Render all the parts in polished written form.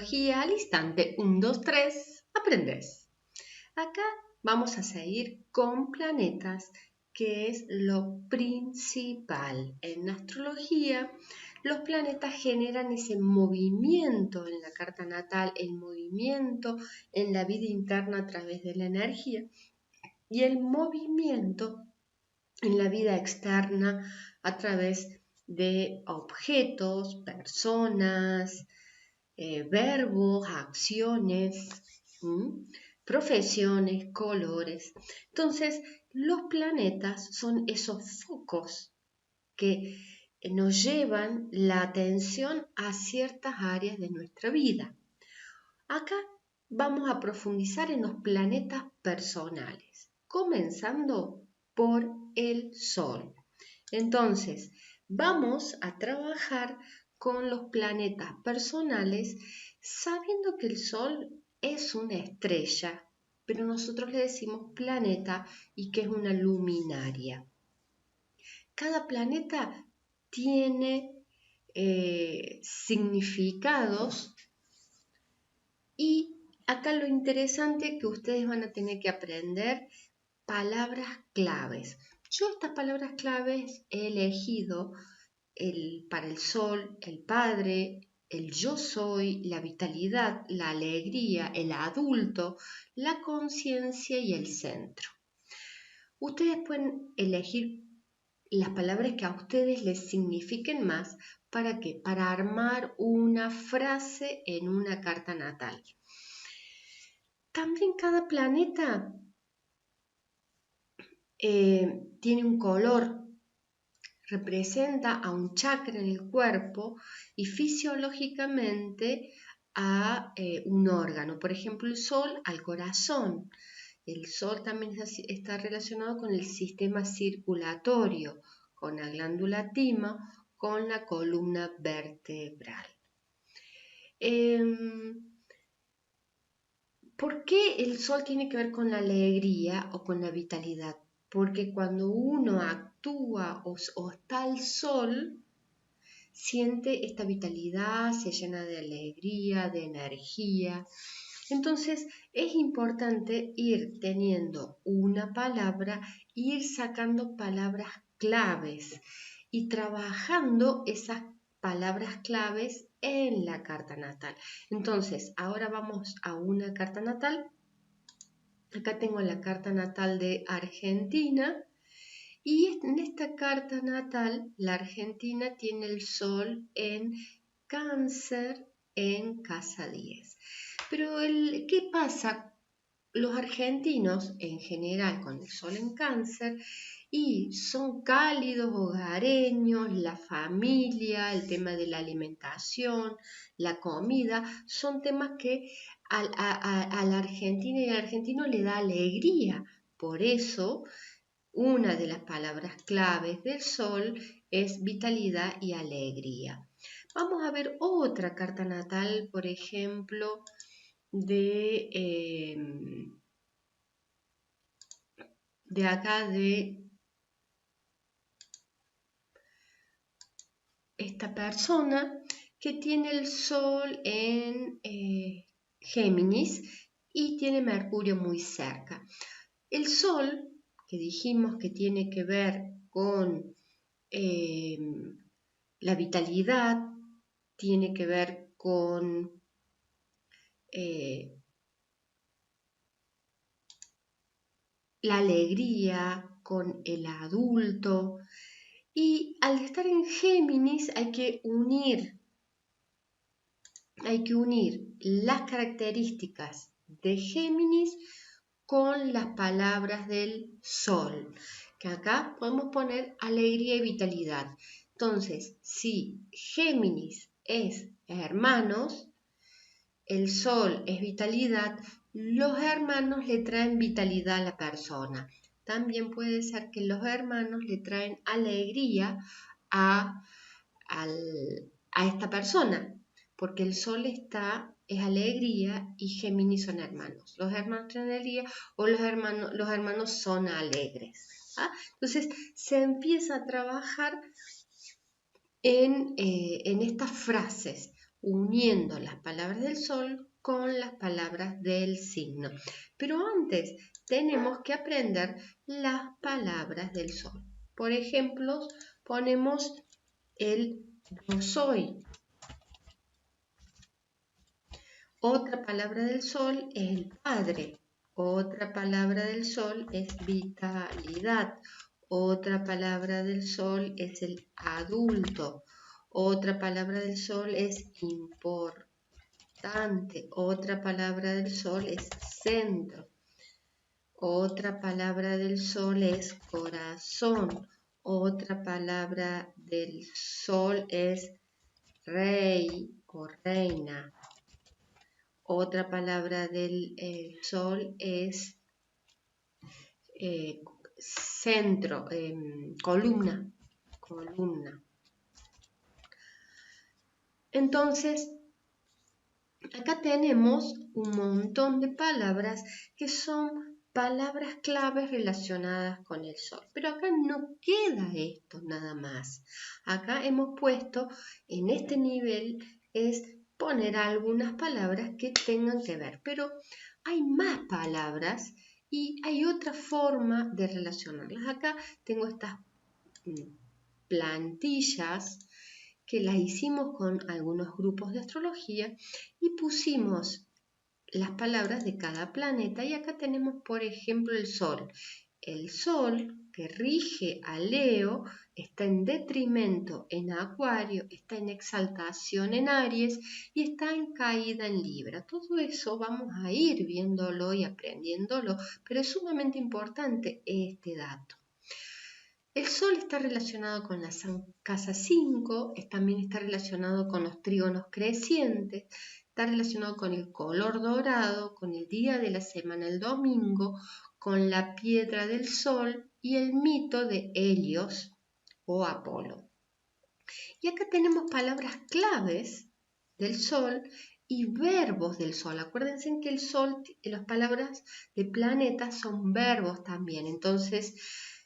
astrología al instante. 1, 2, 3, aprendes. Acá vamos a seguir con planetas, que es lo principal. En astrología, los planetas generan ese movimiento en la carta natal, el movimiento en la vida interna a través de la energía y el movimiento en la vida externa a través de objetos, personas, verbos, acciones, profesiones, colores. Entonces, los planetas son esos focos que nos llevan la atención a ciertas áreas de nuestra vida. Acá vamos a profundizar en los planetas personales, comenzando por el Sol. Entonces, vamos a trabajar con los planetas personales sabiendo que el Sol es una estrella, pero nosotros le decimos planeta y que es una luminaria. Cada planeta tiene significados y acá lo interesante es que ustedes van a tener que aprender palabras claves. Yo estas palabras claves he elegido para el Sol, el Padre, el yo soy, la vitalidad, la alegría, el adulto, la conciencia y el centro. Ustedes pueden elegir las palabras que a ustedes les signifiquen más. ¿Para qué? Para armar una frase en una carta natal. También cada planeta tiene un color, representa a un chakra en el cuerpo y fisiológicamente a un órgano. Por ejemplo, el Sol al corazón. El Sol también está relacionado con el sistema circulatorio, con la glándula timo, con la columna vertebral. ¿Por qué el Sol tiene que ver con la alegría o con la vitalidad? Porque cuando uno actúa o está al Sol, siente esta vitalidad, se llena de alegría, de energía. Entonces es importante ir teniendo una palabra, ir sacando palabras claves y trabajando esas palabras claves en la carta natal. Entonces, ahora vamos a una carta natal. Acá tengo la carta natal de Argentina. Y en esta carta natal, la Argentina tiene el Sol en Cáncer en casa 10. Pero ¿qué pasa? Los argentinos en general con el Sol en Cáncer y son cálidos, hogareños, la familia, el tema de la alimentación, la comida, son temas que a la Argentina y al argentino le da alegría. Por eso, una de las palabras claves del Sol es vitalidad y alegría. Vamos a ver otra carta natal, por ejemplo, de acá de esta persona que tiene el Sol en Géminis y tiene Mercurio muy cerca. El Sol, que dijimos que tiene que ver con la vitalidad, tiene que ver con la alegría, con el adulto. Y al estar en Géminis hay que unir las características de Géminis con las palabras del Sol, que acá podemos poner alegría y vitalidad. Entonces, si Géminis es hermanos, el Sol es vitalidad, los hermanos le traen vitalidad a la persona. También puede ser que los hermanos le traen alegría a esta persona, porque el Sol es alegría y Géminis son hermanos. Los hermanos traen alegría o los hermanos son alegres. ¿Ah? Entonces se empieza a trabajar en estas frases. uniendo las palabras del sol con las palabras del signo. Pero antes tenemos que aprender las palabras del sol. Por ejemplo, ponemos el yo soy. Otra palabra del sol es el padre. Otra palabra del sol es vitalidad. Otra palabra del sol es el adulto. Otra palabra del sol es importante. Otra palabra del sol es centro. Otra palabra del sol es corazón. Otra palabra del sol es rey o reina. Otra palabra del sol es centro, columna. Entonces, acá tenemos un montón de palabras que son palabras claves relacionadas con el sol. Pero acá no queda esto nada más. Acá hemos puesto en este nivel es poner algunas palabras que tengan que ver. Pero hay más palabras y hay otra forma de relacionarlas. Acá tengo estas plantillas que las hicimos con algunos grupos de astrología y pusimos las palabras de cada planeta. Y acá tenemos, por ejemplo, el Sol. El Sol, que rige a Leo, está en detrimento en Acuario, está en exaltación en Aries y está en caída en Libra. Todo eso vamos a ir viéndolo y aprendiéndolo, pero es sumamente importante este dato. El Sol está relacionado con la casa 5, también está relacionado con los trígonos crecientes, está relacionado con el color dorado, con el día de la semana, el domingo, con la piedra del Sol y el mito de Helios o Apolo. Y acá tenemos palabras claves del Sol y verbos del Sol. Acuérdense que el Sol, las palabras de planeta son verbos también. Entonces,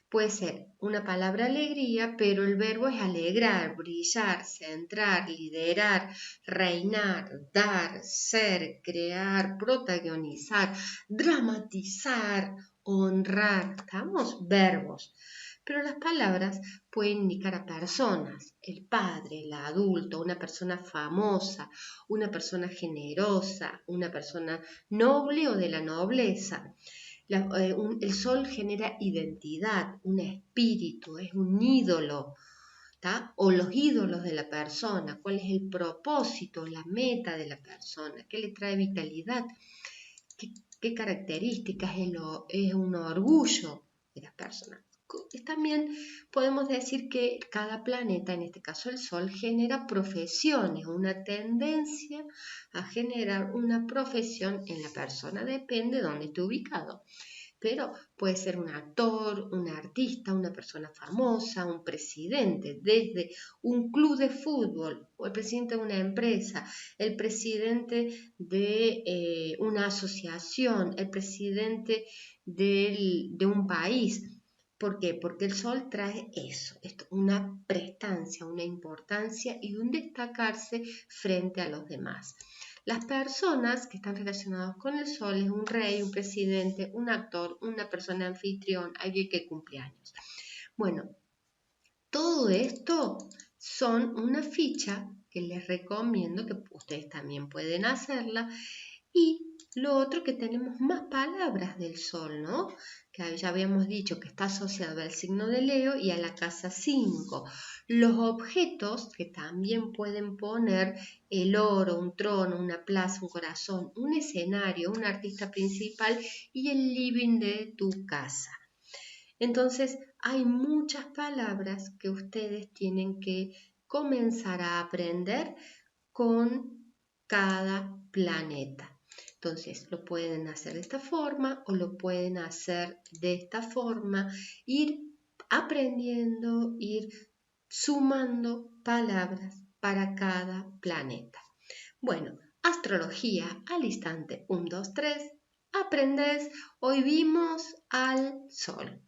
puede ser una palabra alegría, pero el verbo es alegrar, brillar, centrar, liderar, reinar, dar, ser, crear, protagonizar, dramatizar, honrar. ¿Estamos? Verbos. Pero las palabras pueden indicar a personas, el padre, el adulto, una persona famosa, una persona generosa, una persona noble o de la nobleza. El sol genera identidad, un espíritu, es un ídolo, ¿tá? O los ídolos de la persona, cuál es el propósito, la meta de la persona, qué le trae vitalidad, qué características es un orgullo de las personas. También podemos decir que cada planeta, en este caso el Sol, genera profesiones, una tendencia a generar una profesión en la persona, depende de dónde esté ubicado. Pero puede ser un actor, un artista, una persona famosa, un presidente, desde un club de fútbol, o el presidente de una empresa, el presidente de una asociación, el presidente de un país. ¿Por qué? Porque el Sol trae eso, una prestancia, una importancia y un destacarse frente a los demás. Las personas que están relacionadas con el Sol es un rey, un presidente, un actor, una persona anfitrión, alguien que cumple años. Bueno, todo esto son una ficha que les recomiendo que ustedes también pueden hacerla. Y lo otro que tenemos más palabras del Sol, ¿no? Que ya habíamos dicho que está asociado al signo de Leo y a la casa 5. Los objetos que también pueden poner el oro, un trono, una plaza, un corazón, un escenario, un artista principal y el living de tu casa. Entonces, hay muchas palabras que ustedes tienen que comenzar a aprender con cada planeta. Entonces, lo pueden hacer de esta forma o lo pueden hacer de esta forma, ir aprendiendo, ir sumando palabras para cada planeta. Bueno, astrología al instante, 1, 2, 3, aprendes, hoy vimos al Sol.